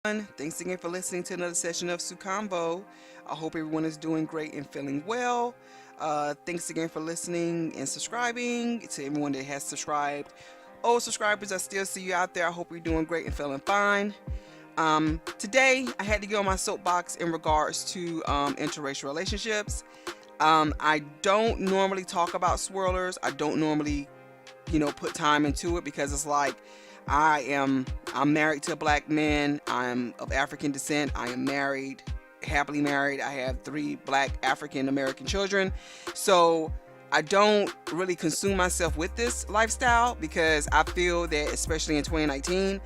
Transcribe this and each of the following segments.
Thanks again for listening to another session of Sukambo. I hope everyone is doing great and feeling well. Thanks again for listening and subscribing. To everyone that has subscribed. Old subscribers, I still see you out there. I hope you're doing great and feeling fine. Today, I had to get on my soapbox in regards to interracial relationships. I don't normally talk about swirlers. I don't normally, put time into it because it's like I'm married to a black man. I'm of African descent. I am married, happily married. I have 3 black African American children. So I don't really consume myself with this lifestyle because I feel that, especially in 2019,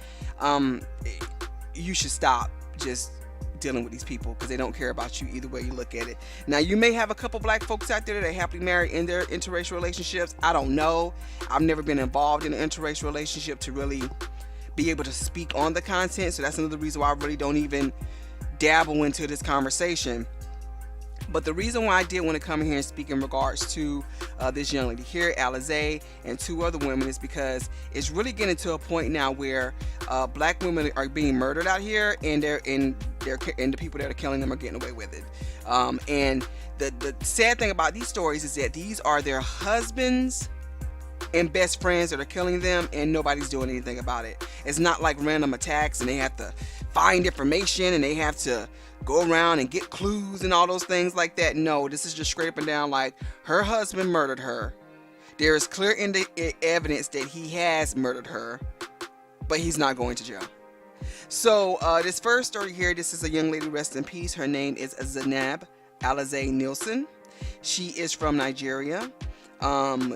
you should stop just dealing with these people because they don't care about you either way you look at it. Now, you may have a couple black folks out there that are happily married in their interracial relationships. I don't know. I've never been involved in an interracial relationship to really be able to speak on the content. So that's another reason why I really don't even dabble into this conversation. But the reason why I did want to come here and speak in regards to this young lady here, Alizee, and 2 other women is because it's really getting to a point now where black women are being murdered out here, and the people that are killing them are getting away with it. And the sad thing about these stories is that these are their husbands and best friends that are killing them, and nobody's doing anything about it. It's not like random attacks and they have to find information and they have to go around and get clues and all those things like that. No, this is just scraping down like her husband murdered her. There is clear evidence that he has murdered her, but he's not going to jail. So this first story here, this is a young lady, rest in peace. Her name is Zainab Alizee Nielsen. She is from Nigeria.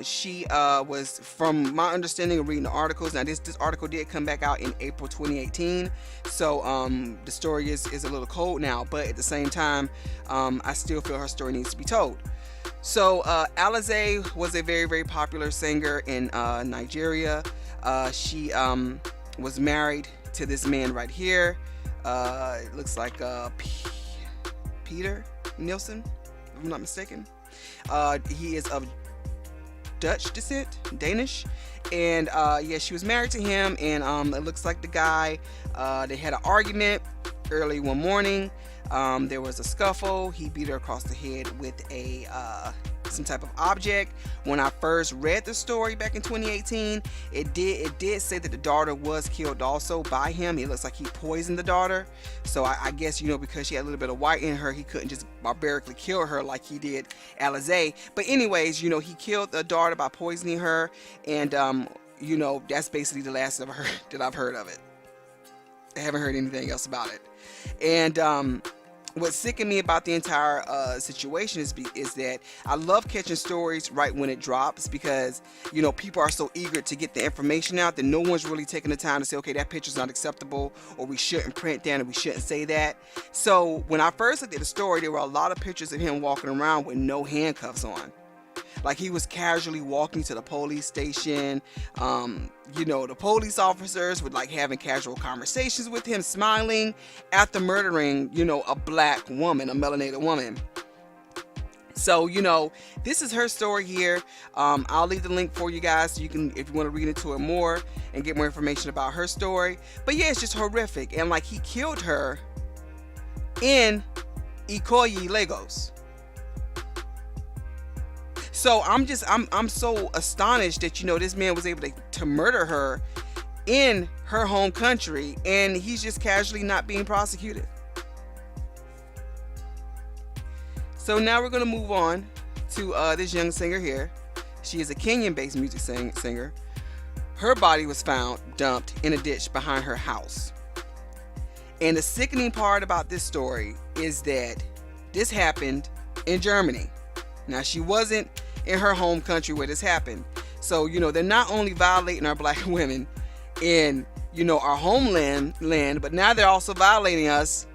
She was, from my understanding of reading the articles, now this article did come back out in April 2018, so the story is a little cold now, but at the same time, I still feel her story needs to be told. So Alizee was a very, very popular singer in Nigeria. She was married to this man right here. It looks like Peter Nielsen, if I'm not mistaken. He is of Dutch descent, Danish, and yeah, she was married to him, and it looks like the guy, they had an argument early one morning. There was a scuffle. He beat her across the head with some type of object. When I first read the story back in 2018, it did say that the daughter was killed also by him. It looks like he poisoned the daughter. So I guess, because she had a little bit of white in her, he couldn't just barbarically kill her like he did Alizee. But anyways, he killed the daughter by poisoning her, and that's basically the last that I've heard of it. I haven't heard anything else about it. And what sickened me about the entire situation is that I love catching stories right when it drops because, people are so eager to get the information out that no one's really taking the time to say, okay, that picture's not acceptable, or we shouldn't print that, and we shouldn't say that. So when I first looked at the story, there were a lot of pictures of him walking around with no handcuffs on. Like he was casually walking to the police station. The police officers would like having casual conversations with him, smiling after murdering, a black woman, a melanated woman. So, this is her story here. I'll leave the link for you guys so you can, if you want to read into it more and get more information about her story. But yeah, it's just horrific. And like he killed her in Ikoyi, Lagos. So I'm so astonished that this man was able to murder her in her home country, and he's just casually not being prosecuted. So now we're gonna move on to this young singer here. She is a Kenyan-based music singer. Her body was found dumped in a ditch behind her house. And the sickening part about this story is that this happened in Germany. Now, she wasn't in her home country where this happened. So, they're not only violating our black women in, our homeland, but now they're also violating us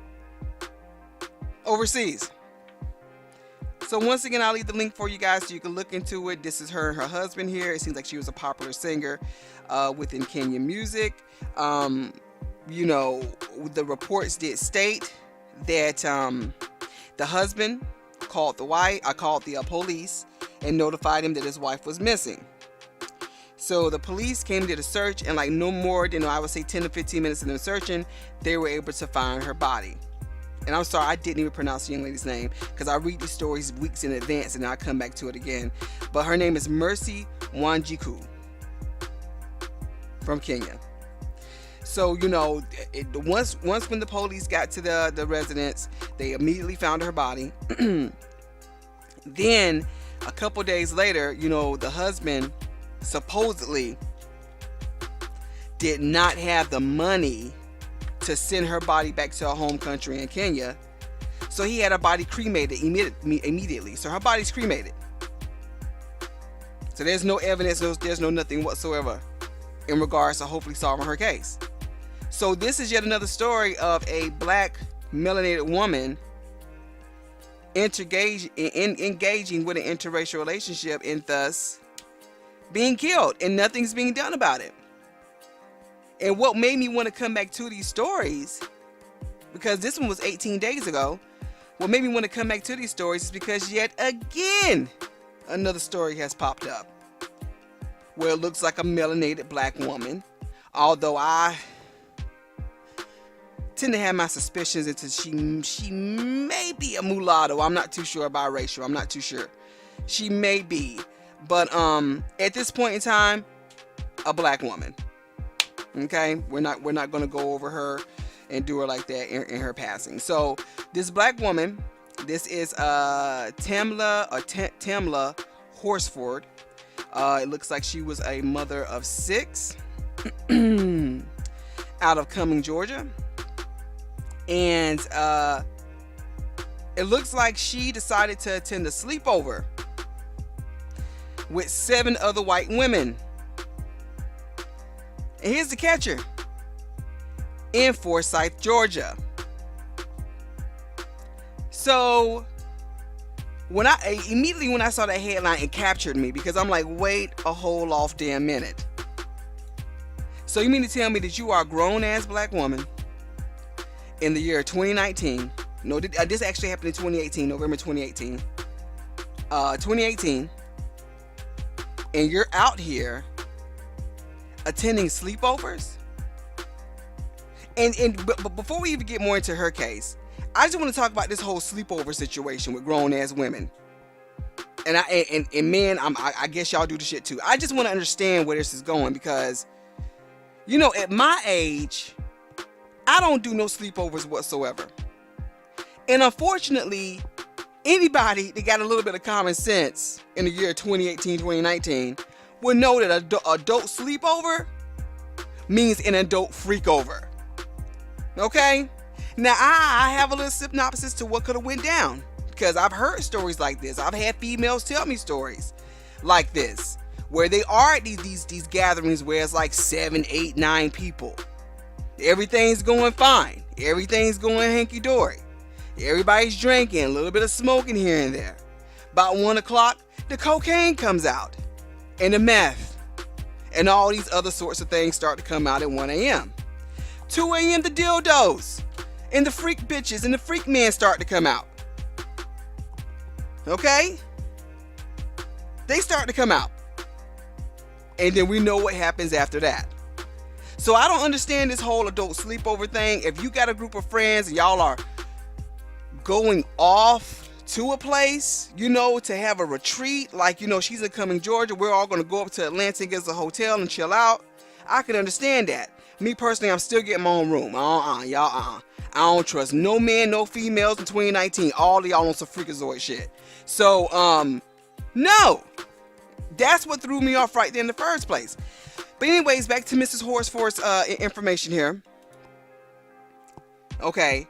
overseas. So once again, I'll leave the link for you guys so you can look into it. This is her and her husband here. It seems like she was a popular singer within Kenyan music. The reports did state that the husband called the police and notified him that his wife was missing. So the police came, did a search, and like no more than, I would say 10 to 15 minutes in the searching, they were able to find her body. And I'm sorry, I didn't even pronounce the young lady's name because I read these stories weeks in advance and I come back to it again. But her name is Mercy Wanjiku from Kenya. So, once when the police got to the residence, they immediately found her body. Then, a couple days later, the husband supposedly did not have the money to send her body back to her home country in Kenya. So he had her body cremated immediately. So her body's cremated. So there's no evidence, there's no nothing whatsoever in regards to hopefully solving her case. So this is yet another story of a black melanated woman engaging with an interracial relationship and thus being killed, and nothing's being done about it. And what made me want to come back to these stories, because this one was 18 days ago, what made me want to come back to these stories is because yet again another story has popped up where it looks like a melanated black woman, although I tend to have my suspicions into she may be a mulatto. I'm not too sure about racial. I'm not too sure. She may be, but at this point in time, a black woman. Okay, we're not going to go over her and do her like that in her passing. So this black woman, this is Tamla Horsford. It looks like she was a mother of 6 out of Cumming, Georgia. And it looks like she decided to attend a sleepover with 7 other white women. And here's the catcher. In Forsyth, Georgia. So when I saw that headline, it captured me because I'm like, wait a whole off damn minute. So you mean to tell me that you are a grown ass black woman in the year 2019? No, this actually happened in 2018, November 2018. 2018, and you're out here attending sleepovers? But before we even get more into her case, I just want to talk about this whole sleepover situation with grown ass women. And men, I guess y'all do the shit too. I just want to understand where this is going because, at my age, I don't do no sleepovers whatsoever. And unfortunately, anybody that got a little bit of common sense in the year 2018, 2019 will know that adult sleepover means an adult freakover. Okay? Now, I have a little synopsis to what could have went down because I've heard stories like this. I've had females tell me stories like this where they are at these gatherings where it's like 7, 8, 9 people. Everything's going fine. Everything's going hanky-dory. Everybody's drinking, a little bit of smoking here and there. About 1 o'clock, the cocaine comes out and the meth and all these other sorts of things start to come out at 1 a.m. 2 a.m. the dildos and the freak bitches and the freak men start to come out. Okay? They start to come out. And then we know what happens after that. So I don't understand this whole adult sleepover thing. If you got a group of friends and y'all are going off to a place, to have a retreat, like, she's in Cumming, Georgia, we're all going to go up to Atlanta and get us a hotel and chill out. I can understand that. Me personally, I'm still getting my own room. Y'all, I don't trust no men, no females in 2019. All of y'all on some freakazoid shit. So, no. That's what threw me off right there in the first place. But anyways, back to Mrs. Horsford's information here. Okay.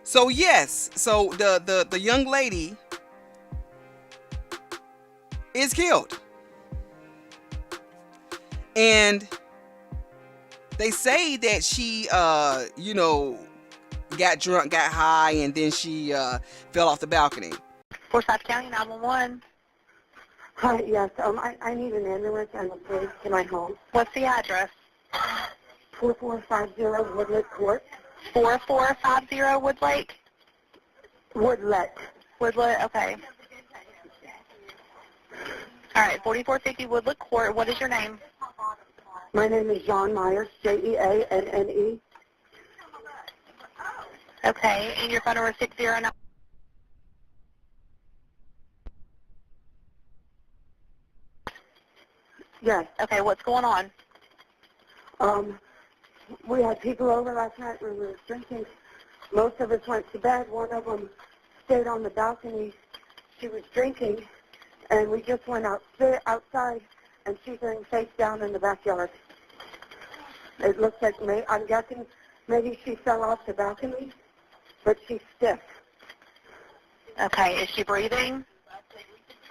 So yes, so the young lady is killed. And they say that she got drunk, got high, and then she fell off the balcony. Forsyth County 911. Hi, yes. I need an ambulance and a place to my home. What's the address? 4450 Woodlet Court. 4450 Woodlake? Woodlet. Woodlet, okay. All right, 4450 Woodlet Court. What is your name? My name is John Myers, Jeanne. Okay, and your phone number is 609. Yes. Okay, what's going on? We had people over last night when we were drinking. Most of us went to bed. One of them stayed on the balcony. She was drinking, and we just went outside, and she's laying face down in the backyard. It looks like, I'm guessing maybe she fell off the balcony, but she's stiff. Okay, is she breathing?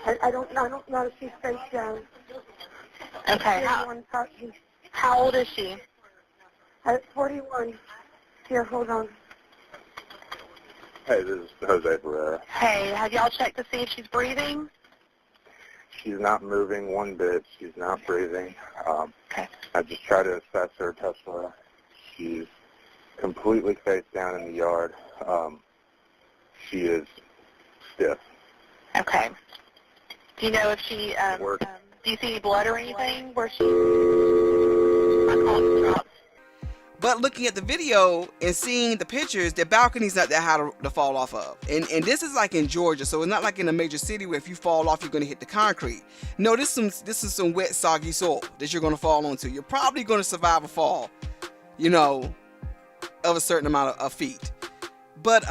I don't know if she's face down. Okay, how old is she? At 41. Here, hold on. Hey, this is Jose Barrera. Hey, have y'all checked to see if she's breathing? She's not moving one bit. She's not breathing. Okay. I just tried to assess her, touch her. She's completely face down in the yard. She is stiff. Okay. Do you know if she, do you see any blood or anything where she, my call dropped? But looking at the video and seeing the pictures, the balcony's not that high to fall off of. And this is like in Georgia, so it's not like in a major city where if you fall off, you're going to hit the concrete. No, this is some wet, soggy soil that you're going to fall onto. You're probably going to survive a fall, you know, of a certain amount of feet. But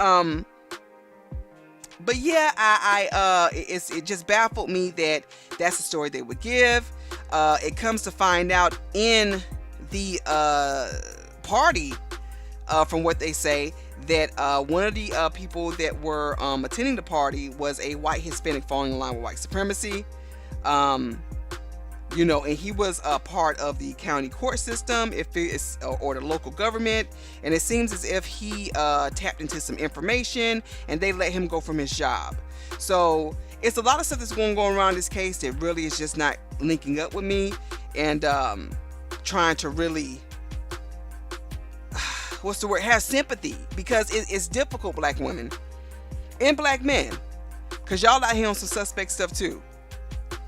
yeah, it just baffled me that that's the story they would give. It comes to find out in the party, from what they say, that one of the people that were attending the party was a white Hispanic falling in line with white supremacy. You know, and he was a part of the county court system, or the local government, and it seems as if he tapped into some information and they let him go from his job. So it's a lot of stuff that's going on around this case that really is just not linking up with me, and trying to really have sympathy, because it's difficult, black women and black men, because y'all out here on some suspect stuff too.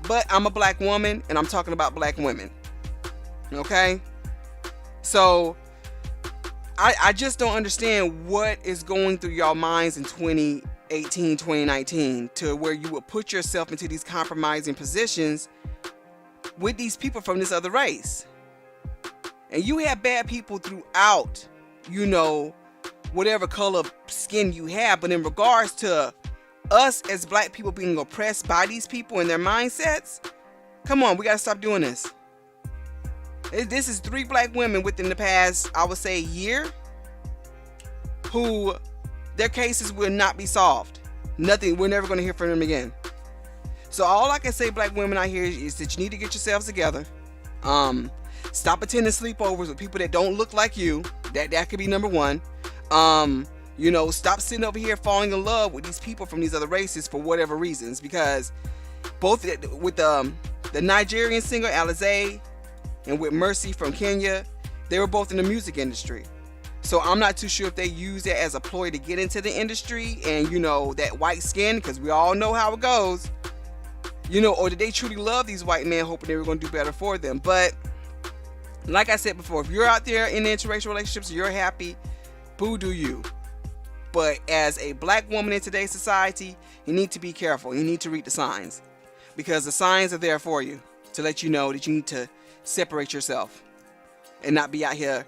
But I'm a black woman and I'm talking about black women, okay? So I just don't understand what is going through y'all minds in 2018, 2019 to where you would put yourself into these compromising positions with these people from this other race. And you have bad people throughout, you know, whatever color skin you have. But in regards to us as black people being oppressed by these people and their mindsets, come on, we got to stop doing this. This is 3 black women within the past, I would say, year, who their cases will not be solved. Nothing. We're never going to hear from them again. So all I can say, black women out here, is that you need to get yourselves together. Stop attending sleepovers with people that don't look like you. That could be number one. You know, stop sitting over here falling in love with these people from these other races for whatever reasons. Because both with the Nigerian singer Alizee and with Mercy from Kenya, they were both in the music industry. So I'm not too sure if they use that as a ploy to get into the industry and, you know, that white skin, because we all know how it goes. You know, or did they truly love these white men, hoping they were going to do better for them? But like I said before, if you're out there in interracial relationships, you're happy, boo do you. But as a black woman in today's society, you need to be careful. You need to read the signs, because the signs are there for you to let you know that you need to separate yourself and not be out here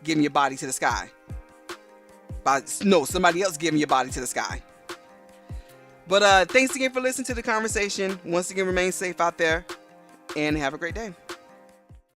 giving your body to the sky. Somebody else giving your body to the sky. But thanks again for listening to the conversation. Once again, remain safe out there and have a great day.